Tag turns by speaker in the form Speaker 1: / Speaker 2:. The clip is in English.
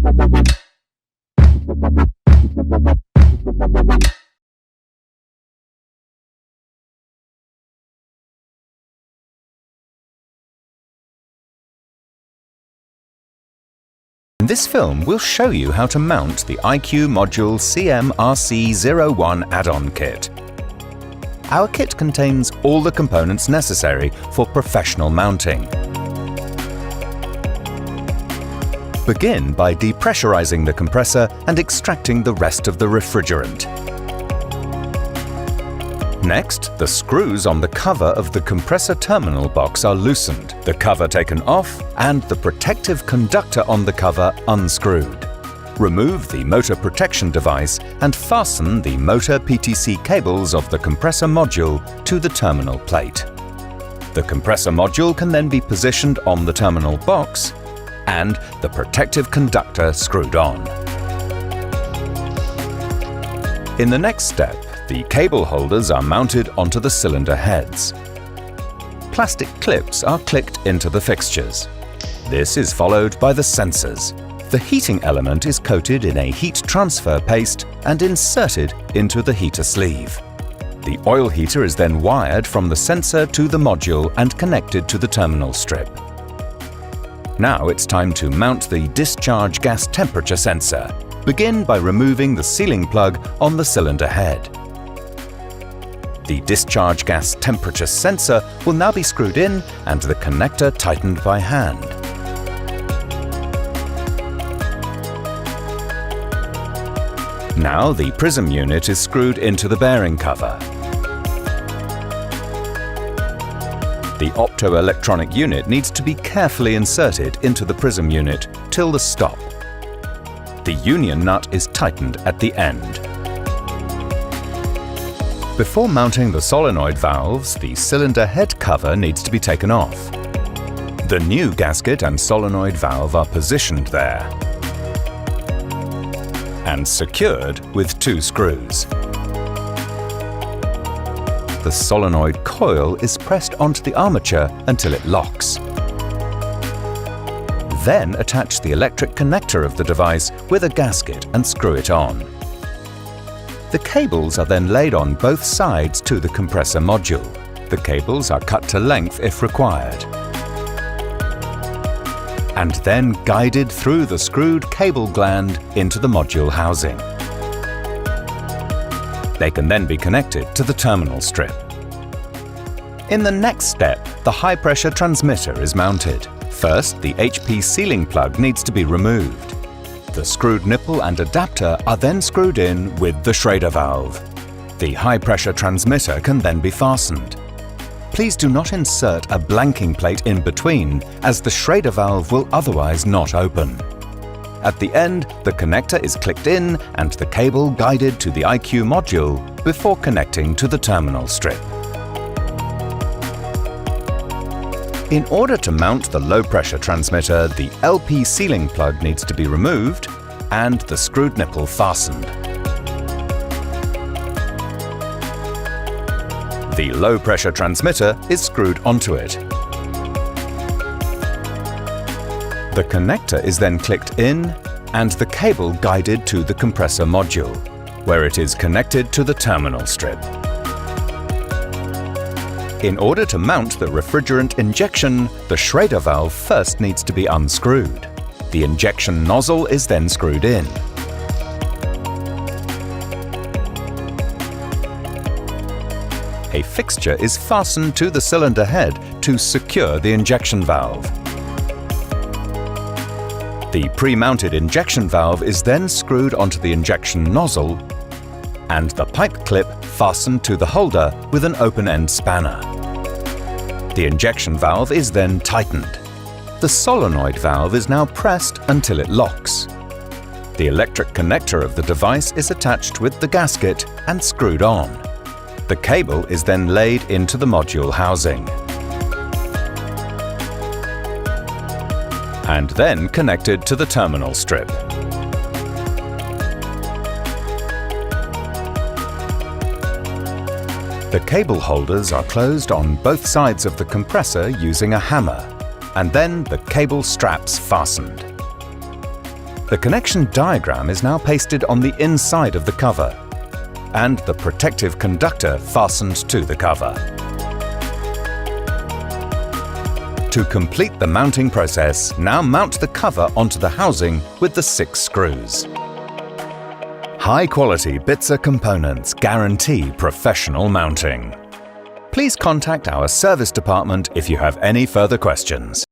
Speaker 1: In this film, we'll show you how to mount the iQ Module CMRC01 add-on kit. Our kit contains all the components necessary for professional mounting. Begin by depressurizing the compressor and extracting the rest of the refrigerant. Next, the screws on the cover of the compressor terminal box are loosened, the cover taken off, and the protective conductor on the cover unscrewed. Remove the motor protection device and fasten the motor PTC cables of the compressor module to the terminal plate. The compressor module can then be positioned on the terminal box and the protective conductor screwed on. In the next step, the cable holders are mounted onto the cylinder heads. Plastic clips are clicked into the fixtures. This is followed by the sensors. The heating element is coated in a heat transfer paste and inserted into the heater sleeve. The oil heater is then wired from the sensor to the module and connected to the terminal strip. Now it's time to mount the discharge gas temperature sensor. Begin by removing the sealing plug on the cylinder head. The discharge gas temperature sensor will now be screwed in and the connector tightened by hand. Now the prism unit is screwed into the bearing cover. The optoelectronic unit needs to be carefully inserted into the prism unit till the stop. The union nut is tightened at the end. Before mounting the solenoid valves, the cylinder head cover needs to be taken off. The new gasket and solenoid valve are positioned there and secured with 2 screws. The solenoid coil is pressed onto the armature until it locks. Then attach the electric connector of the device with a gasket and screw it on. The cables are then laid on both sides to the compressor module. The cables are cut to length if required, and then guided through the screwed cable gland into the module housing. They can then be connected to the terminal strip. In the next step, the high-pressure transmitter is mounted. First, the HP sealing plug needs to be removed. The screwed nipple and adapter are then screwed in with the Schrader valve. The high-pressure transmitter can then be fastened. Please do not insert a blanking plate in between, as the Schrader valve will otherwise not open. At the end, the connector is clicked in and the cable guided to the iQ module before connecting to the terminal strip. In order to mount the low-pressure transmitter, the LP sealing plug needs to be removed and the screwed nipple fastened. The low-pressure transmitter is screwed onto it. The connector is then clicked in and the cable guided to the compressor module, where it is connected to the terminal strip. In order to mount the refrigerant injection, the Schrader valve first needs to be unscrewed. The injection nozzle is then screwed in. A fixture is fastened to the cylinder head to secure the injection valve. The pre-mounted injection valve is then screwed onto the injection nozzle and the pipe clip fastened to the holder with an open-end spanner. The injection valve is then tightened. The solenoid valve is now pressed until it locks. The electric connector of the device is attached with the gasket and screwed on. The cable is then laid into the module housing and then connected to the terminal strip. The cable holders are closed on both sides of the compressor using a hammer, and then the cable straps fastened. The connection diagram is now pasted on the inside of the cover, and the protective conductor fastened to the cover. To complete the mounting process, now mount the cover onto the housing with the 6 screws. High-quality Bitzer components guarantee professional mounting. Please contact our service department if you have any further questions.